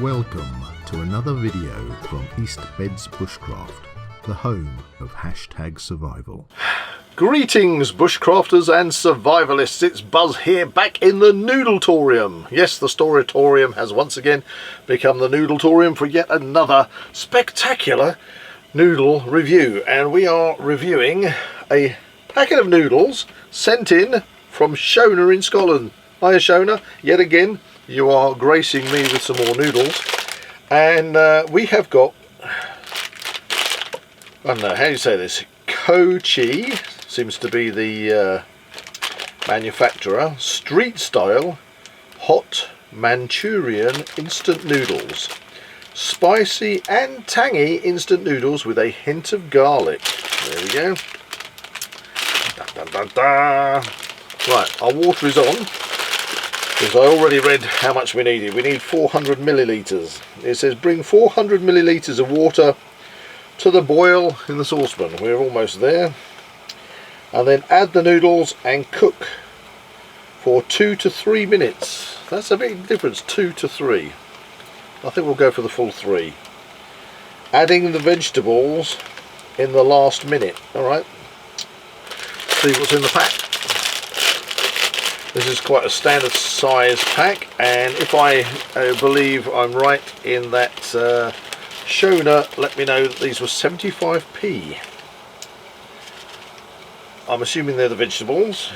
Welcome to another video from East Beds Bushcraft, the home of #survival. Greetings bushcrafters and survivalists, it's Buzz here back in the Noodletorium. Yes, the Storytorium has once again become the Noodletorium for yet another spectacular noodle review. And we are reviewing a packet of noodles sent in from Shona in Scotland. Hiya Shona, yet again you are gracing me with some more noodles. And we have got, I don't know, how do you say this? Khao seems to be the manufacturer. Street style hot Manchurian instant noodles. Spicy and tangy instant noodles with a hint of garlic. There we go. Dun, dun, dun, dun. Right, our water is on, because I already read how much we needed. We need 400 millilitres. It says bring 400 millilitres of water to the boil in the saucepan. We're almost there. And then add the noodles and cook for 2 to 3 minutes. That's a big difference, 2 to 3. I think we'll go for the full 3. Adding the vegetables in the last minute. Alright, see what's in the pack. This is quite a standard size pack, and if I believe I'm right in that Shona let me know that these were 75p. I'm assuming they're the vegetables,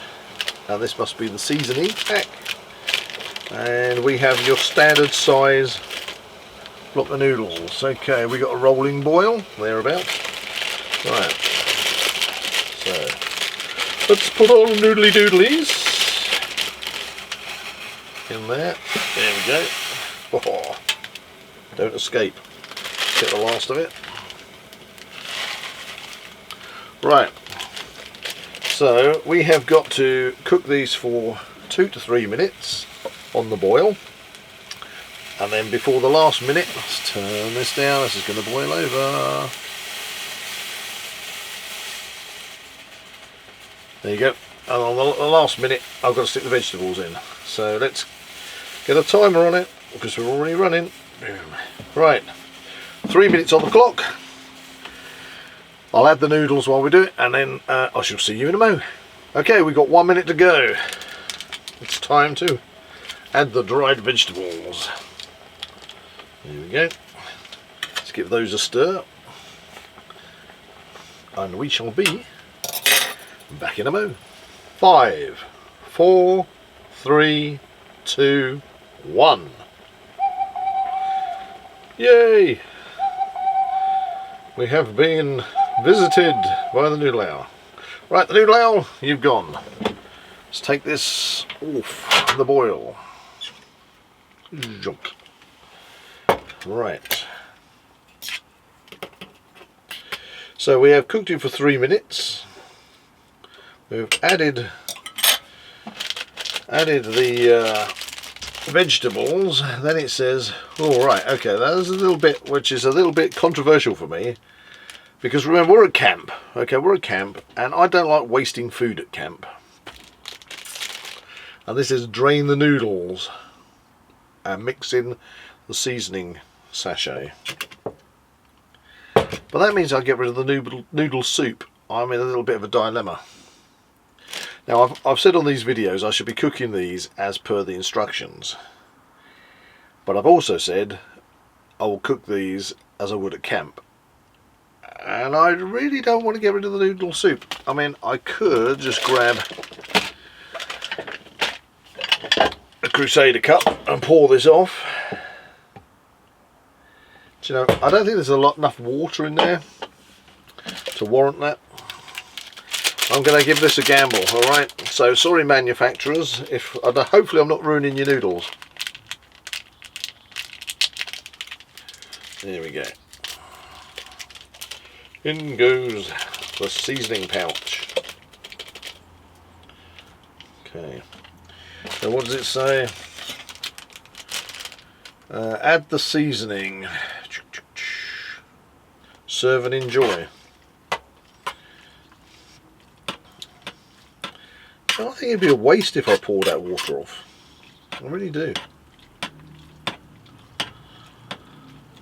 and this must be the seasoning pack. And we have your standard size block of noodles. Okay, we got a rolling boil thereabouts. Right, so let's put on noodly doodlies in there. There we go. Oh, don't escape. Get the last of it. Right, so we have got to cook these for 2 to 3 minutes on the boil, and then before the last minute, let's turn this down. This is going to boil over. There you go. And on the last minute I've got to stick the vegetables in, so let's get a timer on it because we're already running. Right, 3 minutes on the clock. I'll add the noodles while we do it, and then I shall see you in a mo. Okay, we've got 1 minute to go. It's time to add the dried vegetables. There we go. Let's give those a stir, and we shall be back in a mo. 5, 4, 3, 2, 1. Yay! We have been visited by the noodle owl. Right, the noodle owl, you've gone. Let's take this off the boil. Junk. Right. So we have cooked it for 3 minutes. We've added the vegetables. Then it says, all right, okay, there's a little bit which is a little bit controversial for me, because remember, we're at camp. Okay, we're at camp, and I don't like wasting food at camp. And this is drain the noodles and mix in the seasoning sachet. But that means I get rid of the noodle soup. I'm in a little bit of a dilemma. Now, I've said on these videos I should be cooking these as per the instructions, but I've also said I will cook these as I would at camp, and I really don't want to get rid of the noodle soup. I mean, I could just grab a Crusader cup and pour this off. Do you know, I don't think there's enough water in there to warrant that. I'm going to give this a gamble, alright? So, sorry manufacturers, if hopefully I'm not ruining your noodles. There we go. In goes the seasoning pouch. Okay. So what does it say? Add the seasoning. Serve and enjoy. I think it'd be a waste if I poured that water off. I really do.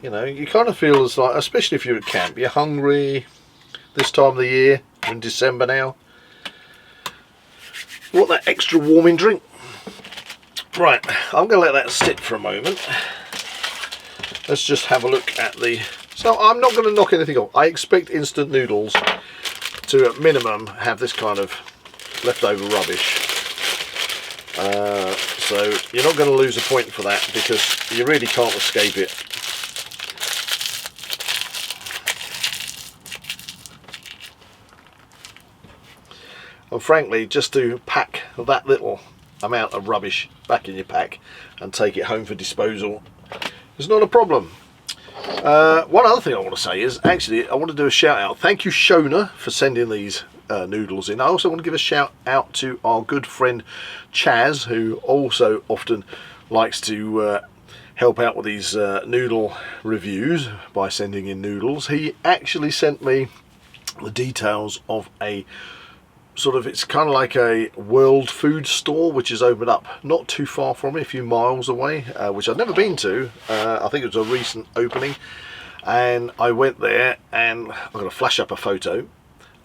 You know, you kind of feel as like, especially if you're at camp, you're hungry this time of the year, in December now. You want that extra warming drink. Right, I'm going to let that sit for a moment. Let's just have a look at the... So I'm not going to knock anything off. I expect instant noodles to, at minimum, have this kind of leftover rubbish. So you're not going to lose a point for that, because you really can't escape it. And frankly, just to pack that little amount of rubbish back in your pack and take it home for disposal is not a problem. One other thing I want to say is, actually, I want to do a shout out. Thank you, Shona, for sending these noodles in. I also want to give a shout out to our good friend Chaz, who also often likes to help out with these noodle reviews by sending in noodles. He actually sent me the details of a sort of, it's kind of like a world food store which is opened up not too far from me, a few miles away, which I've never been to. I think it was a recent opening, and I went there, and I'm going to flash up a photo,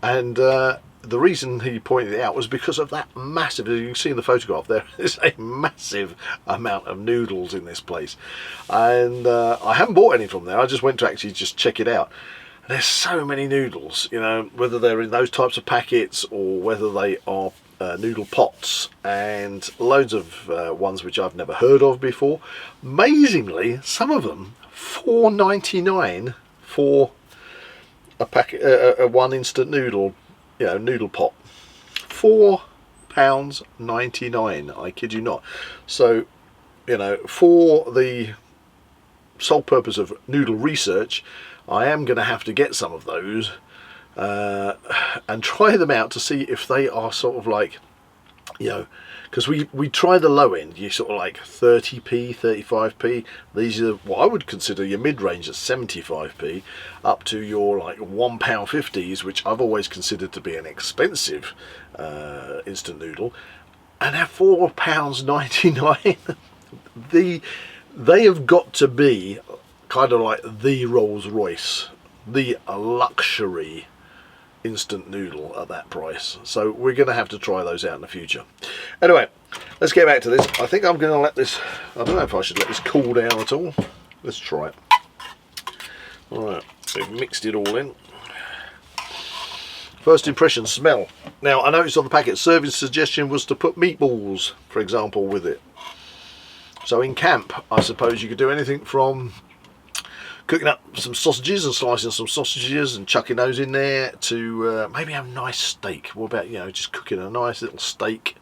and the reason he pointed it out was because of that massive, as you can see in the photograph, there is a massive amount of noodles in this place, and I haven't bought any from there. I just went to actually just check it out. There's so many noodles, you know, whether they're in those types of packets or whether they are noodle pots, and loads of ones which I've never heard of before. Amazingly, some of them $4.99 for a packet, a one instant noodle, you know, noodle pot. £4.99, I kid you not. So, you know, for the sole purpose of noodle research, I am going to have to get some of those and try them out to see if they are sort of like, you know, because we try the low end, you sort of like 30p, 35p. These are what I would consider your mid-range at 75p, up to your like £1.50s, which I've always considered to be an expensive instant noodle, and at £4.99, they have got to be kind of like the Rolls Royce, the luxury instant noodle at that price. So we're going to have to try those out in the future. Anyway, let's get back to this. I think I'm going to let this, I don't know if I should let this cool down at all. Let's try it. Alright, we've mixed it all in. First impression, smell. Now, I noticed on the packet, serving suggestion was to put meatballs, for example, with it. So in camp, I suppose you could do anything from cooking up some sausages and slicing some sausages and chucking those in there, to maybe have a nice steak. What about, you know, just cooking a nice little steak,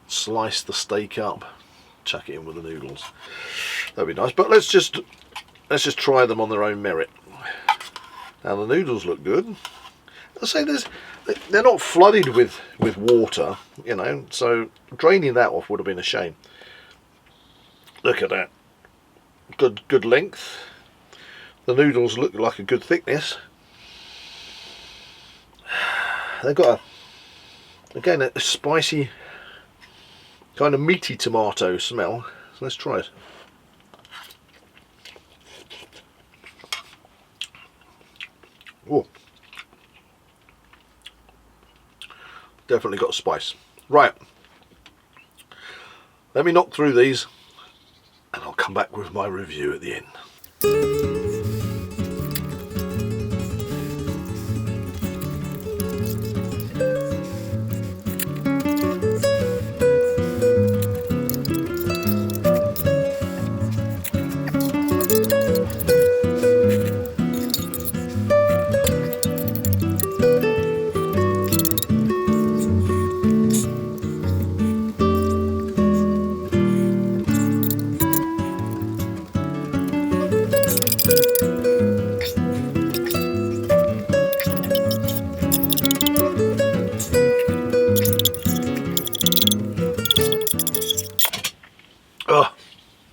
slice the steak up, chuck it in with the noodles. That'd be nice. But let's just try them on their own merit. Now the noodles look good. I say they're not flooded with water, you know, so draining that off would have been a shame. Look at that. Good length. The noodles look like a good thickness. They've got a spicy, kind of meaty tomato smell. So let's try it. Oh, definitely got spice. Right, let me knock through these and I'll come back with my review at the end.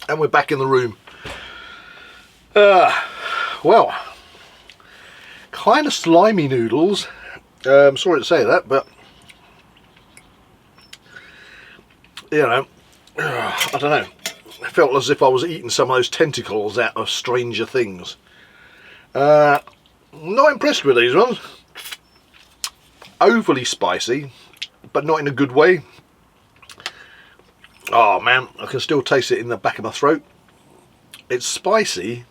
And we're back in the room. Well, kind of slimy noodles. I'm sorry to say that, but you know, I don't know. I felt as if I was eating some of those tentacles out of Stranger Things. Not impressed with these ones. Overly spicy, but not in a good way. Oh man, I can still taste it in the back of my throat. It's spicy,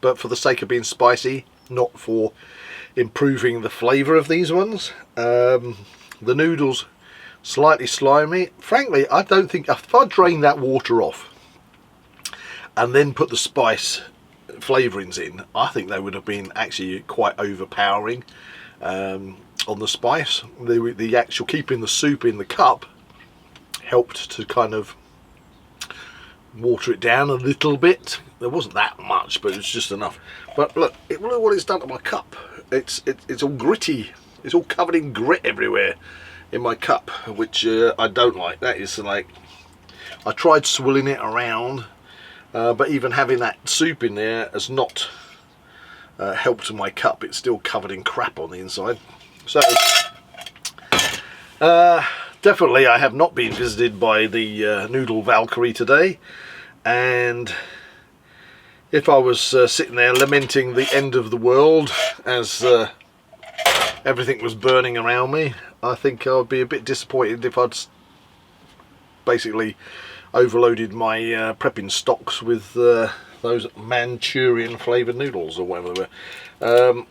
but for the sake of being spicy, not for improving the flavour of these ones. The noodles, slightly slimy. Frankly, I don't think, if I drain that water off and then put the spice flavourings in, I think they would have been actually quite overpowering on the spice. The actual keeping the soup in the cup helped to kind of water it down a little bit. There wasn't that much, but it's just enough. But look what it's done to my cup. It's all gritty. It's all covered in grit everywhere in my cup, which I don't like. That is like, I tried swirling it around, but even having that soup in there has not helped my cup. It's still covered in crap on the inside. So definitely I have not been visited by the Noodle Valkyrie today, and if I was sitting there lamenting the end of the world as everything was burning around me, I think I would be a bit disappointed if I'd basically overloaded my prepping stocks with those Manchurian flavoured noodles or whatever they were.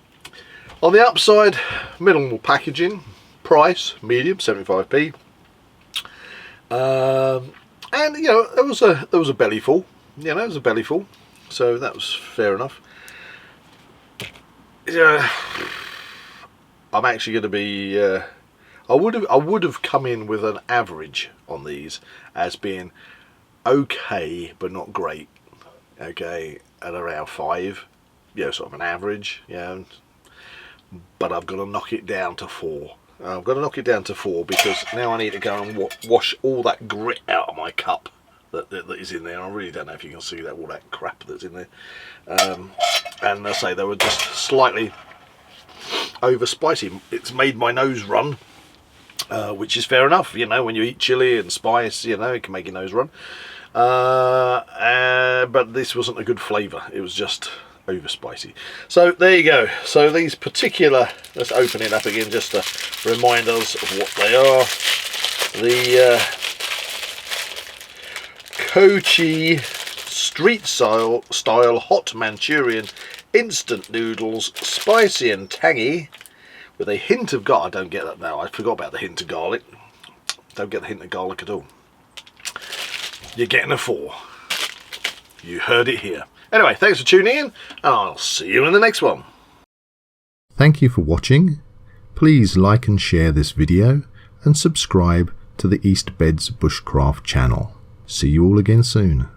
On the upside, minimal packaging, price medium, 75p, and you know, there was a belly full. You know, it was a belly full, so that was fair enough. I'm actually going to be. I would have come in with an average on these as being okay, but not great. Okay, at around 5, yeah, sort of an average, yeah. But I've got to knock it down to 4. I've got to knock it down to 4 because now I need to go and wash all that grit out of my cup that is in there. I really don't know if you can see that, all that crap that's in there. And I say they were just slightly over spicy. It's made my nose run, which is fair enough. You know, when you eat chili and spice, you know, it can make your nose run. But this wasn't a good flavour. It was just over spicy. So there you go. So these particular, let's open it up again just to remind us of what they are. The Khao street style hot Manchurian instant noodles, spicy and tangy with a hint of garlic. I don't get that now. I forgot about the hint of garlic. Don't get the hint of garlic at all. You're getting a 4. You heard it here. Anyway, thanks for tuning in, and I'll see you in the next one. Thank you for watching. Please like and share this video and subscribe to the East Beds Bushcraft channel. See you all again soon.